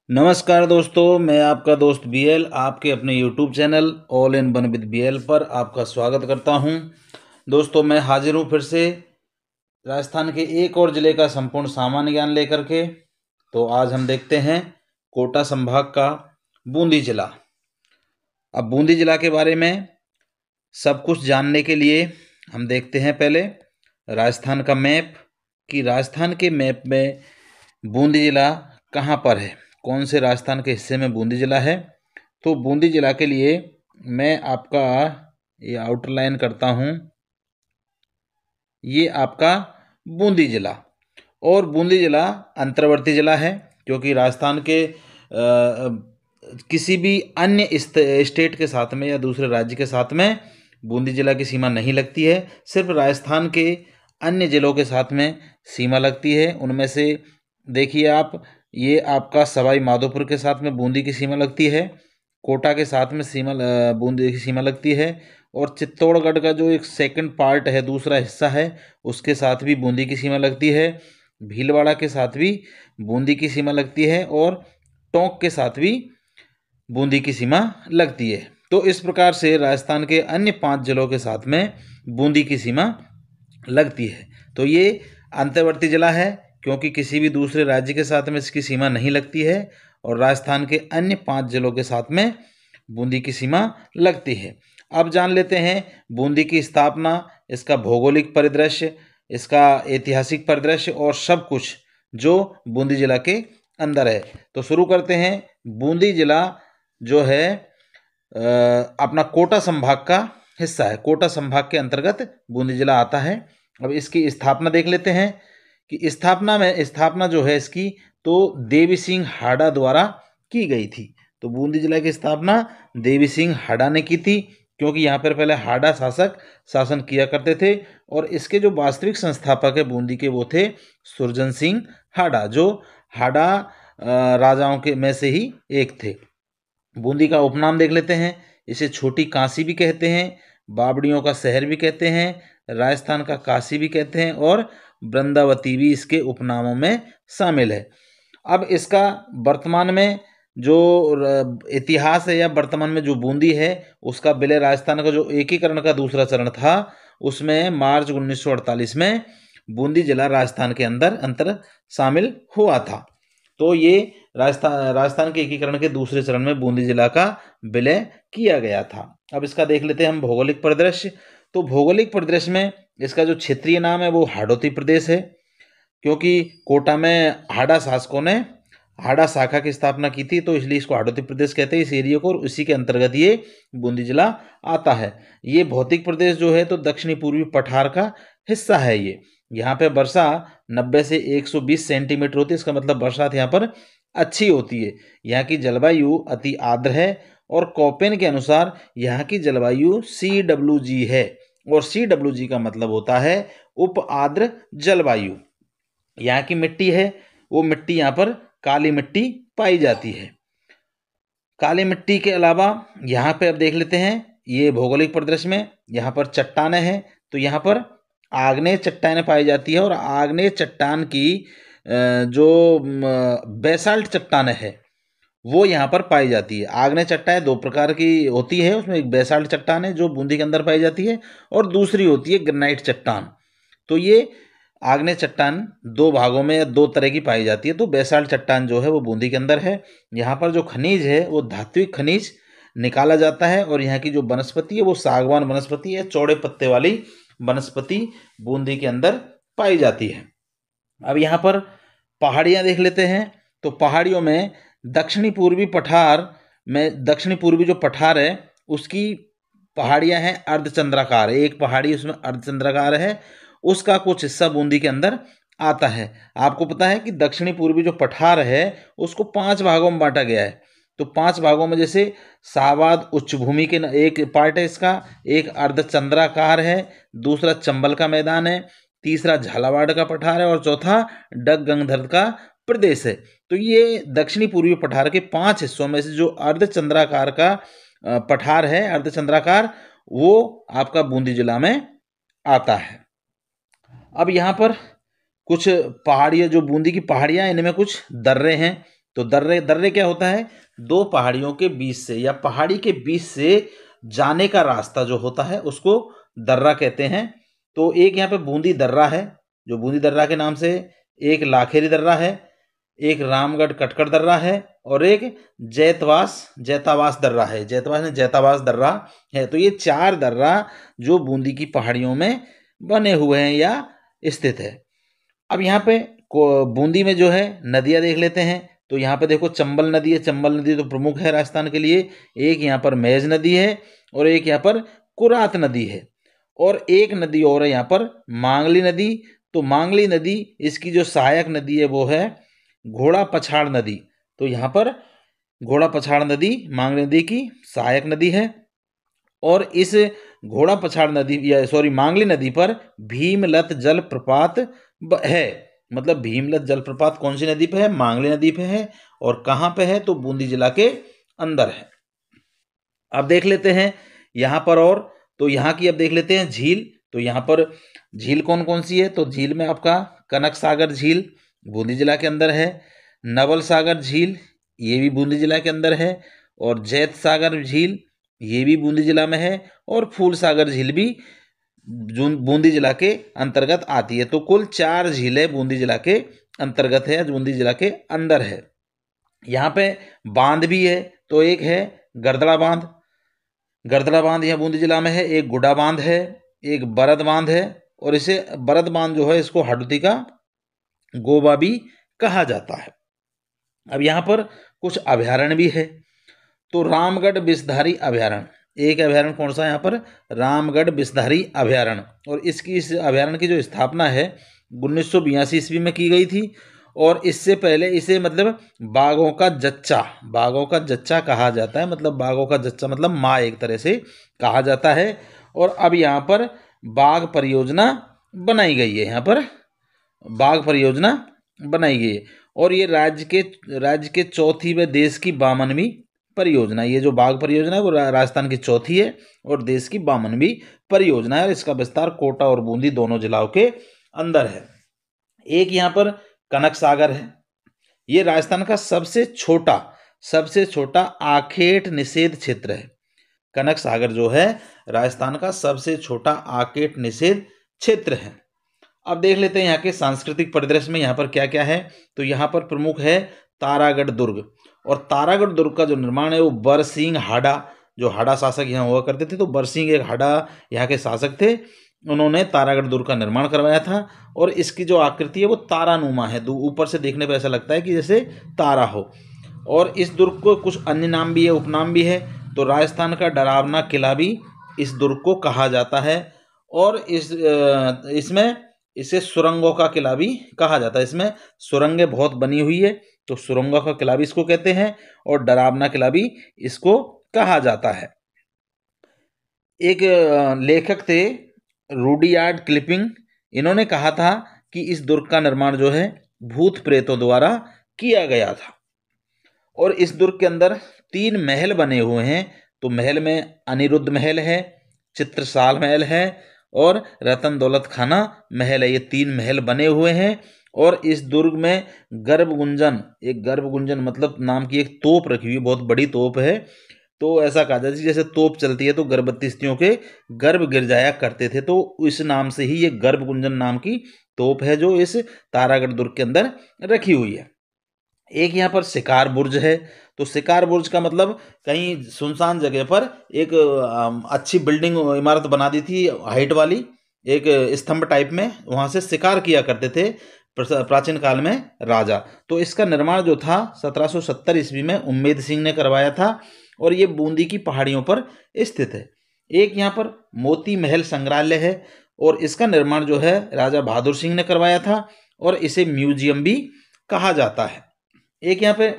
नमस्कार दोस्तों, मैं आपका दोस्त बीएल आपके अपने YouTube channel all in one with BL पर आपका स्वागत करता हूं। दोस्तों, मैं हाजिर हूं फिर से राजस्थान के एक और ज़िले का संपूर्ण सामान्य ज्ञान लेकर के। तो आज हम देखते हैं कोटा संभाग का बूंदी जिला। अब बूंदी जिला के बारे में सब कुछ जानने के लिए हम देखते हैं पहले राजस्थान का मैप कि राजस्थान के मैप में बूंदी जिला कहाँ पर है, कौन से राजस्थान के हिस्से में बूंदी जिला है। तो बूंदी जिला के लिए मैं आपका ये आउटलाइन करता हूँ। ये आपका बूंदी जिला, और बूंदी जिला अंतर्वर्ती जिला है क्योंकि राजस्थान के किसी भी अन्य स्टेट के साथ में या दूसरे राज्य के साथ में बूंदी जिला की सीमा नहीं लगती है। सिर्फ राजस्थान के अन्य ज़िलों के साथ में सीमा लगती है। उनमें से देखिए आप, ये आपका सवाई माधोपुर के साथ में बूंदी की सीमा लगती है, कोटा के साथ में बूंदी की सीमा लगती है, और चित्तौड़गढ़ का जो एक सेकंड पार्ट है, दूसरा हिस्सा है, उसके साथ भी बूंदी की सीमा लगती है। भीलवाड़ा के साथ भी बूंदी की सीमा लगती है, और टोंक के साथ भी बूंदी की सीमा लगती है। तो इस प्रकार से राजस्थान के अन्य 5 जिलों के साथ में बूंदी की सीमा लगती है। तो ये अंतर्वर्ती जिला है क्योंकि किसी भी दूसरे राज्य के साथ में इसकी सीमा नहीं लगती है, और राजस्थान के अन्य 5 जिलों के साथ में बूंदी की सीमा लगती है। अब जान लेते हैं बूंदी की स्थापना, इसका भौगोलिक परिदृश्य, इसका ऐतिहासिक परिदृश्य और सब कुछ जो बूंदी जिला के अंदर है। तो शुरू करते हैं। बूंदी जिला जो है अपना कोटा संभाग का हिस्सा है। कोटा संभाग के अंतर्गत बूंदी जिला आता है। अब इसकी स्थापना देख लेते हैं कि स्थापना जो है इसकी, तो देवी सिंह हाड़ा द्वारा की गई थी। तो बूंदी जिला की स्थापना देवी सिंह हाड़ा ने की थी क्योंकि यहाँ पर पहले हाड़ा शासक शासन किया करते थे, और इसके जो वास्तविक संस्थापक है बूंदी के वो थे सुरजन सिंह हाड़ा, जो हाड़ा राजाओं के में से ही एक थे। बूंदी का उपनाम देख लेते हैं। इसे छोटी काशी भी कहते हैं, बावड़ियों का शहर भी कहते हैं, राजस्थान का काशी भी कहते हैं, और वृंदावती भी इसके उपनामों में शामिल है। अब इसका वर्तमान में जो इतिहास है या वर्तमान में जो बूंदी है उसका विलय राजस्थान का जो एकीकरण का दूसरा चरण था उसमें मार्च 1948 में बूंदी जिला राजस्थान के अंतर शामिल हुआ था। तो ये राजस्थान के एकीकरण के दूसरे चरण में बूंदी जिला का विलय किया गया था। अब इसका देख लेते हैं हम भौगोलिक परिदृश्य। तो भौगोलिक परिदृश्य में इसका जो क्षेत्रीय नाम है वो हाड़ौती प्रदेश है, क्योंकि कोटा में हाड़ा शासकों ने हाड़ा शाखा की स्थापना की थी, तो इसलिए इसको हाड़ौती प्रदेश कहते हैं इस एरिया को, और इसी के अंतर्गत ये बूंदी जिला आता है। ये भौतिक प्रदेश जो है तो दक्षिणी पूर्वी पठार का हिस्सा है। ये यहाँ पे वर्षा 90 से 120 सेंटीमीटर होती है। इसका मतलब बरसात यहाँ पर अच्छी होती है। यहाँ की जलवायु अति आर्द्र है, और कोपेन के अनुसार यहाँ की जलवायु CWG है, और CWG का मतलब होता है उप आर्द्र जलवायु। यहाँ की मिट्टी है वो मिट्टी यहाँ पर काली मिट्टी पाई जाती है। काली मिट्टी के अलावा यहाँ पे अब देख लेते हैं ये भौगोलिक परिदृश्य में यहाँ पर चट्टानें हैं, तो यहाँ पर आग्नेय चट्टानें पाई जाती है, और आग्नेय चट्टान की जो बेसाल्ट चट्टानें है वो यहाँ पर पाई जाती है। आग्नेय चट्टानें 2 प्रकार की होती है, उसमें एक बेसाल्ट चट्टान है जो बूंदी के अंदर पाई जाती है, और दूसरी होती है ग्रेनाइट चट्टान। तो ये आग्नेय चट्टान 2 भागों में या 2 तरह की पाई जाती है। तो बेसाल्ट चट्टान जो है वो बूंदी के अंदर है। यहाँ पर जो खनिज है वो धात्विक खनिज निकाला जाता है, और यहाँ की जो वनस्पति है वो सागवान वनस्पति है, चौड़े पत्ते वाली वनस्पति बूंदी के अंदर पाई जाती है। अब यहाँ पर पहाड़ियाँ देख लेते हैं। तो पहाड़ियों में दक्षिणी पूर्वी जो पठार है उसकी पहाड़ियाँ हैं अर्धचंद्राकार। एक पहाड़ी उसमें अर्धचंद्राकार है, उसका कुछ हिस्सा बूंदी के अंदर आता है। आपको पता है कि दक्षिणी पूर्वी जो पठार है उसको 5 भागों में बांटा गया है। तो 5 भागों में जैसे शाहबाद उच्च भूमि के एक पार्ट है इसका, एक अर्धचंद्राकार है, दूसरा चंबल का मैदान है, तीसरा झालावाड़ का पठार है, और चौथा डग गंगधर का प्रदेश है। तो ये दक्षिणी पूर्वी पठार के 5 हिस्सों में से जो अर्धचंद्राकार का पठार है, अर्धचंद्राकार, वो आपका बूंदी जिला में आता है। अब यहाँ पर कुछ पहाड़ियाँ जो बूंदी की पहाड़ियाँ, इनमें कुछ दर्रे हैं। तो दर्रे दर्रे क्या होता है? दो पहाड़ियों के बीच से या पहाड़ी के बीच से जाने का रास्ता जो होता है उसको दर्रा कहते हैं। तो एक यहाँ पे बूंदी दर्रा है, जो बूंदी दर्रा के नाम से, एक लाखेरी दर्रा है, एक रामगढ़ कटकड़ दर्रा है, और एक जैतावास दर्रा है। जैतावास दर्रा है। तो ये 4 दर्रा जो बूंदी की पहाड़ियों में बने हुए हैं या स्थित है। अब यहाँ पे बूंदी में जो है नदियाँ देख लेते हैं। तो यहाँ पे देखो चंबल नदी है। चंबल नदी तो प्रमुख है राजस्थान के लिए। एक यहाँ पर मेज नदी है और एक यहाँ पर कुरात नदी है, और एक नदी और है यहाँ पर मांगली नदी। तो मांगली नदी इसकी जो सहायक नदी है वो है घोड़ा पछाड़ नदी। तो यहाँ पर घोड़ा पछाड़ नदी मांगली नदी की सहायक नदी है। और इस घोड़ा पछाड़ नदी या मांगली नदी पर भीमलत जलप्रपात है। मतलब भीमलत जलप्रपात कौन सी नदी पे है? मांगली नदी पे है। और कहाँ पे है? तो बूंदी जिला के अंदर है। अब देख लेते हैं यहाँ पर, और तो यहाँ की अब देख लेते हैं झील। तो यहाँ पर झील कौन कौन सी है? तो झील में आपका कनक सागर झील बूंदी जिला के अंदर है, नवल सागर झील ये भी बूंदी जिला के अंदर है, और जैत सागर झील ये भी बूंदी जिला में है, और फूल सागर झील भी बूंदी जिला के अंतर्गत आती है। तो कुल 4 झीलें बूंदी जिला के अंतर्गत है, बूंदी जिला के अंदर है। यहाँ पे बांध भी है। तो एक है गर्दड़ा बांध, गर्दड़ा बांध यहाँ बूंदी जिला में है। एक गुडा बांध है, एक बरद बांध है, और इसे बरद बांध जो है इसको हाडोती का गोबा भी कहा जाता है। अब यहाँ पर कुछ अभयारण्य भी है। तो रामगढ़ विषधारी अभयारण्य, एक अभयारण्य कौन सा है यहाँ पर? रामगढ़ विषधारी अभयारण्य। और इस अभयारण्य की जो स्थापना है 1982 ईस्वी में की गई थी। और इससे पहले इसे मतलब बाघों का जच्चा कहा जाता है। मतलब बाघों का जच्चा मतलब माँ एक तरह से कहा जाता है। और अब यहाँ पर बाघ परियोजना बनाई गई है। यहाँ पर बाघ परियोजना बनाई गई है। और ये राज्य के चौथी व देश की 52वीं परियोजना। ये जो बाघ परियोजना है वो राजस्थान की चौथी है और देश की 52वीं परियोजना है। और इसका विस्तार कोटा और बूंदी दोनों जिलाओं के अंदर है। एक यहाँ पर कनक सागर है। ये राजस्थान का सबसे छोटा आखेट निषेध क्षेत्र है। कनक सागर जो है राजस्थान का सबसे छोटा आखेट निषेध क्षेत्र है। अब देख लेते हैं यहाँ के सांस्कृतिक परिदृश्य में यहाँ पर क्या क्या है। तो यहाँ पर प्रमुख है तारागढ़ दुर्ग। और तारागढ़ दुर्ग का जो निर्माण है वो बरसिंह हाडा, जो हाडा शासक यहाँ हुआ करते थे, तो बरसिंह एक हाडा यहाँ के शासक थे, उन्होंने तारागढ़ दुर्ग का निर्माण करवाया था। और इसकी जो आकृति है वो तारानुमा है। ऊपर से देखने पर ऐसा लगता है कि जैसे तारा हो। और इस दुर्ग को कुछ अन्य नाम भी है, उपनाम भी है। तो राजस्थान का डरावना किला भी इस दुर्ग को कहा जाता है। और इसमें इसे सुरंगों का किला भी कहा जाता है। इसमें सुरंगें बहुत बनी हुई है, तो सुरंगों का किला भी इसको कहते हैं, और डरावना किला भी इसको कहा जाता है। एक लेखक थे रूडीयार्ड किपलिंग, इन्होंने कहा था कि इस दुर्ग का निर्माण जो है भूत प्रेतों द्वारा किया गया था। और इस दुर्ग के अंदर 3 महल बने हुए हैं। तो महल में अनिरुद्ध महल है, चित्रसाल महल है, और रतन दौलत खाना महल है। ये 3 महल बने हुए हैं। और इस दुर्ग में गर्भगुंजन मतलब नाम की एक तोप रखी हुई, बहुत बड़ी तोप है। तो ऐसा कहा जाता है जैसे तोप चलती है तो गर्भवती स्त्रियों के गर्भ गिर जाया करते थे, तो इस नाम से ही ये गर्भगुंजन नाम की तोप है जो इस तारागढ़ दुर्ग के अंदर रखी हुई है। एक यहाँ पर शिकार बुर्ज है। तो शिकार बुर्ज का मतलब कहीं सुनसान जगह पर एक अच्छी बिल्डिंग इमारत बना दी थी हाइट वाली, एक स्तंभ टाइप में, वहाँ से शिकार किया करते थे प्राचीन काल में राजा। तो इसका निर्माण जो था 1770 ईस्वी में उम्मेद सिंह ने करवाया था। और ये बूंदी की पहाड़ियों पर स्थित है। एक यहाँ पर मोती महल संग्रहालय है, और इसका निर्माण जो है राजा बहादुर सिंह ने करवाया था, और इसे म्यूजियम भी कहा जाता है। एक यहाँ पे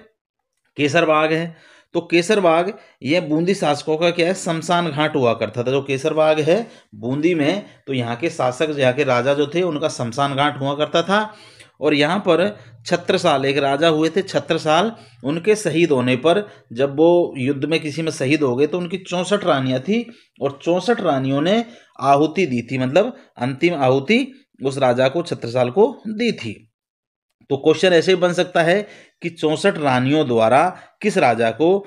केसर बाग है। तो केसर बाग यह बूंदी शासकों का क्या है, शमशान घाट हुआ करता था। जो केसर बाग है बूंदी में, तो यहाँ के शासक, यहाँ के राजा जो थे उनका शमशान घाट हुआ करता था। और यहाँ पर छत्रसाल एक राजा हुए थे, छत्रसाल, उनके शहीद होने पर जब वो युद्ध में किसी में शहीद हो गए तो उनकी 64 रानियाँ थी, और 64 रानियों ने आहुति दी थी, मतलब अंतिम आहुति उस राजा को, छत्रसाल को दी थी। तो क्वेश्चन ऐसे ही बन सकता है कि 64 रानियों द्वारा किस राजा को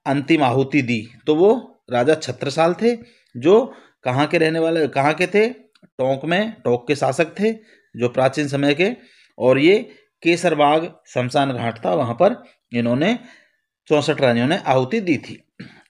अंतिम आहुति दी। तो वो राजा छत्रसाल थे, जो कहाँ के रहने वाले, कहाँ के थे, टोंक में, टोंक के शासक थे जो प्राचीन समय के। और ये केसरबाग शमशान घाट था, वहाँ पर इन्होंने 64 रानियों ने आहुति दी थी।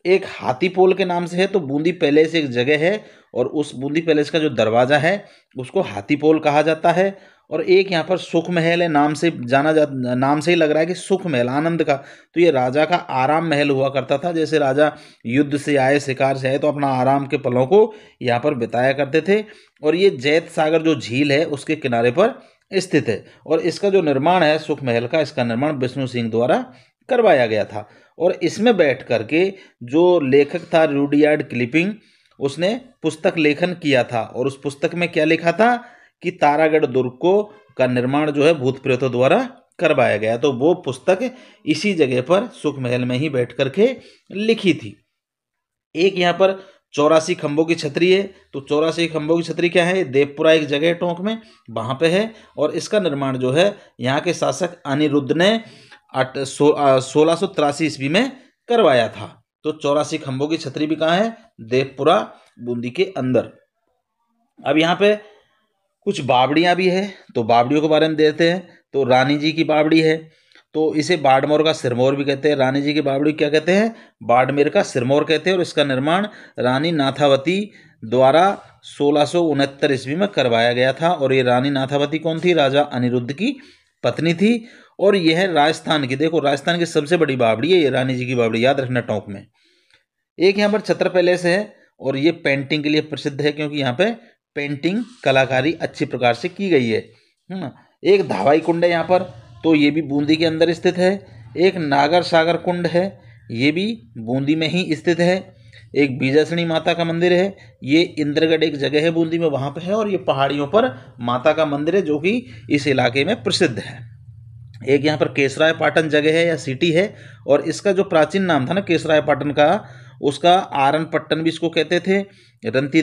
एक हाथीपोल के नाम से है, तो बूंदी पैलेस एक जगह है और उस बूंदी पैलेस का जो दरवाजा है उसको हाथीपोल कहा जाता है। और एक यहाँ पर सुख महल है, नाम से जाना जा, नाम से ही लग रहा है कि सुख महल आनंद का। तो ये राजा का आराम महल हुआ करता था, जैसे राजा युद्ध से आए, शिकार से आए, तो अपना आराम के पलों को यहाँ पर बिताया करते थे। और ये जैत सागर जो झील है उसके किनारे पर स्थित है। और इसका जो निर्माण है सुख महल का, इसका निर्माण विष्णु सिंह द्वारा करवाया गया था। और इसमें बैठ करके जो लेखक था रूडयार्ड किपलिंग, उसने पुस्तक लेखन किया था। और उस पुस्तक में क्या लिखा था कि तारागढ़ दुर्ग को का निर्माण जो है भूत प्रेतों द्वारा करवाया गया। तो वो पुस्तक इसी जगह पर सुख महल में ही बैठ करके लिखी थी। एक यहाँ पर 84 खंभों की छतरी है। तो 84 खंभों की छतरी क्या है, देवपुरा एक जगह है टोंक में, वहाँ पे है। और इसका निर्माण जो है यहाँ के शासक अनिरुद्ध ने 1683 ईस्वी में करवाया था। तो 84 खंभों की छतरी भी कहाँ है, देवपुरा बूंदी के अंदर। अब यहाँ पे कुछ बावड़ियाँ भी है, तो बावड़ियों के बारे में देते हैं। तो रानी जी की बावड़ी है, तो इसे बाड़मेर का सिरमौर भी कहते हैं। रानी जी की बावड़ी क्या कहते हैं, बाड़मेर का सिरमौर कहते हैं। और इसका निर्माण रानी नाथावती द्वारा 1669 ईस्वी में करवाया गया था। और ये रानी नाथावती कौन थी, राजा अनिरुद्ध की पत्नी थी। और यह है राजस्थान की, देखो राजस्थान की सबसे बड़ी बावड़ी है ये रानी जी की बावड़ी, याद रखना टोंक में। एक यहाँ पर छत्र पैलेस है और ये पेंटिंग के लिए प्रसिद्ध है, क्योंकि यहाँ पे पेंटिंग कलाकारी अच्छी प्रकार से की गई है। एक धावाई कुंड है यहाँ पर, तो ये भी बूंदी के अंदर स्थित है। एक नागर सागर कुंड है, ये भी बूंदी में ही स्थित है। एक बीजासनी माता का मंदिर है, ये इंद्रगढ़ एक जगह है बूंदी में, वहाँ पे है। और ये पहाड़ियों पर माता का मंदिर है जो कि इस इलाके में प्रसिद्ध है। एक यहाँ पर केसराय पाटन जगह है या सिटी है, और इसका जो प्राचीन नाम था ना केसराय पाटन का, उसका आरन पट्टन भी इसको कहते थे, रंती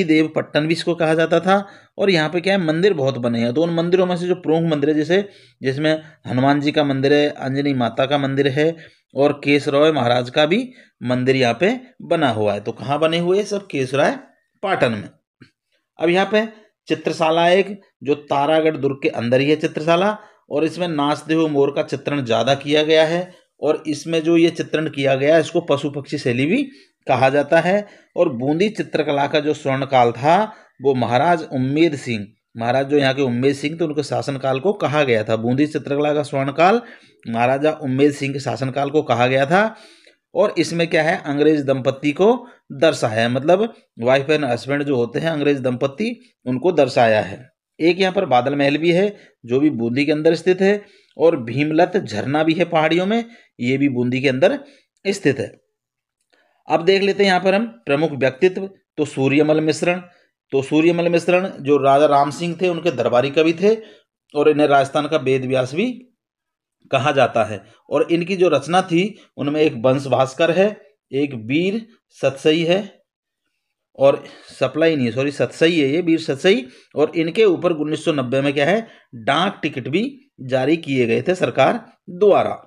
देव पट्टन भी इसको कहा जाता था। और यहाँ पे क्या है, मंदिर बहुत बने हैं। तो उन मंदिरों में से जो प्रमुख मंदिर है, जैसे जिसमें हनुमान जी का मंदिर है, अंजनी माता का मंदिर है, और केसराय महाराज का भी मंदिर यहाँ पे बना हुआ है। तो कहाँ बने हुए हैं, सब केसराय पाटन में। अब यहाँ पे चित्रशाला एक, जो तारागढ़ दुर्ग के अंदर ही है चित्रशाला, और इसमें नाचते हुए मोर का चित्रण ज़्यादा किया गया है। और इसमें जो ये चित्रण किया गया है इसको पशु पक्षी शैली भी कहा जाता है। और बूंदी चित्रकला का जो स्वर्ण काल था वो महाराज उम्मेद सिंह, महाराज जो यहाँ के उम्मेद सिंह थे, उनके शासनकाल को कहा गया था। बूंदी चित्रकला का स्वर्ण काल महाराजा उम्मेद सिंह के शासनकाल को कहा गया था। और इसमें क्या है, अंग्रेज दंपत्ति को दर्शाया है, मतलब वाइफ एंड हस्बैंड जो होते हैं अंग्रेज दंपत्ति, उनको दर्शाया है। एक यहाँ पर बादल महल भी है जो भी बूंदी के अंदर स्थित है। और भीमलत झरना भी है पहाड़ियों में, ये भी बूंदी के अंदर स्थित है। अब देख लेते हैं यहाँ पर हम प्रमुख व्यक्तित्व। तो सूर्यमल मिश्रण, तो सूर्यमल मिश्रण जो राजा राम सिंह थे उनके दरबारी कवि थे, और इन्हें राजस्थान का वेद व्यास भी कहा जाता है। और इनकी जो रचना थी उनमें एक वंश भास्कर है, एक वीर सतसई है, और सप्लाई नहीं है, सॉरी सतसई है ये, वीर सतसई। और इनके ऊपर 1990 में क्या है, डाक टिकट भी जारी किए गए थे सरकार द्वारा।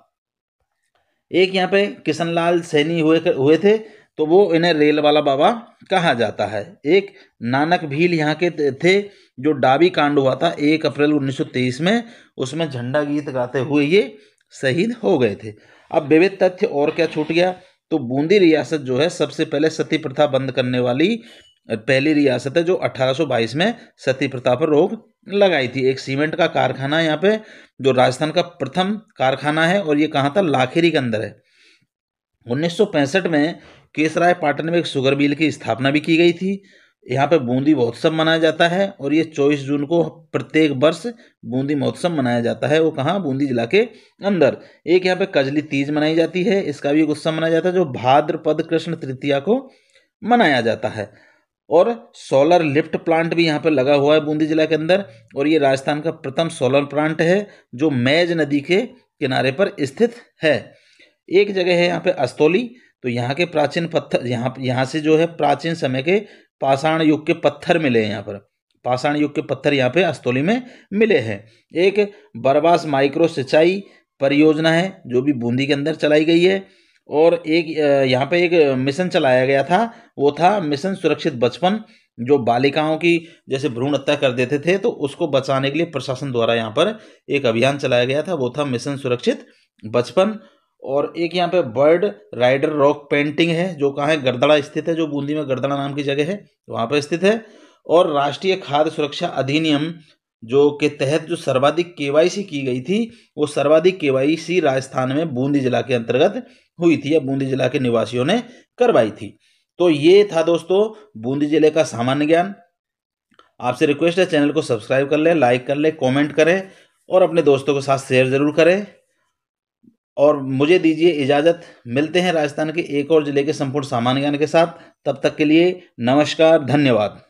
एक यहाँ पे किशनलाल सैनी हुए थे, तो वो इन्हें रेल वाला बाबा कहा जाता है। एक नानक भील यहाँ के थे, जो डाबी कांड हुआ था 1 अप्रैल 1923 में, उसमें झंडा गीत गाते हुए ये शहीद हो गए थे। अब विविध तथ्य और क्या छूट गया, तो बूंदी रियासत जो है सबसे पहले सती प्रथा बंद करने वाली पहली रियासत है, जो 1822 में सती प्रथा पर रोक लगाई थी। एक सीमेंट का कारखाना यहाँ पे, जो राजस्थान का प्रथम कारखाना है, और ये कहाँ था, लाखेरी के अंदर है। 1965 में केसराय पाटन में एक शुगर मिल की स्थापना भी की गई थी। यहाँ पे बूंदी महोत्सव मनाया जाता है, और ये 24 जून को प्रत्येक वर्ष बूंदी महोत्सव मनाया जाता है। वो कहाँ, बूंदी जिला के अंदर। एक यहाँ पे कजली तीज मनाई जाती है, इसका भी एक उत्सव मनाया जाता है, जो भाद्रपद कृष्ण तृतीया को मनाया जाता है। और सोलर लिफ्ट प्लांट भी यहाँ पे लगा हुआ है बूंदी जिला के अंदर, और ये राजस्थान का प्रथम सोलर प्लांट है, जो मैज नदी के किनारे पर स्थित है। एक जगह है यहाँ पे अस्तौली, तो यहाँ के प्राचीन पत्थर, यहाँ से जो है प्राचीन समय के पाषाण युग के पत्थर मिले हैं यहाँ पर, पाषाण युग के पत्थर यहाँ पे अस्तौली में मिले हैं। एक बरबास माइक्रो सिंचाई परियोजना है जो भी बूंदी के अंदर चलाई गई है। और एक यहाँ पे एक मिशन चलाया गया था, वो था मिशन सुरक्षित बचपन, जो बालिकाओं की जैसे भ्रूण हत्या कर देते थे तो उसको बचाने के लिए प्रशासन द्वारा यहाँ पर एक अभियान चलाया गया था, वो था मिशन सुरक्षित बचपन। और एक यहाँ पे बर्ड राइडर रॉक पेंटिंग है जो कहाँ है, गरदड़ा स्थित है, जो बूंदी में गरदड़ा नाम की जगह है वहाँ पर स्थित है। और राष्ट्रीय खाद्य सुरक्षा अधिनियम जो के तहत जो सर्वाधिक केवाईसी की गई थी, वो सर्वाधिक केवाईसी राजस्थान में बूंदी जिला के अंतर्गत हुई थी या बूंदी जिला के निवासियों ने करवाई थी। तो ये था दोस्तों बूंदी जिले का सामान्य ज्ञान। आपसे रिक्वेस्ट है चैनल को सब्सक्राइब कर लें, लाइक कर लें, कमेंट करें और अपने दोस्तों के साथ शेयर ज़रूर करें। और मुझे दीजिए इजाज़त, मिलते हैं राजस्थान के एक और जिले के संपूर्ण सामान्य ज्ञान के साथ। तब तक के लिए नमस्कार, धन्यवाद।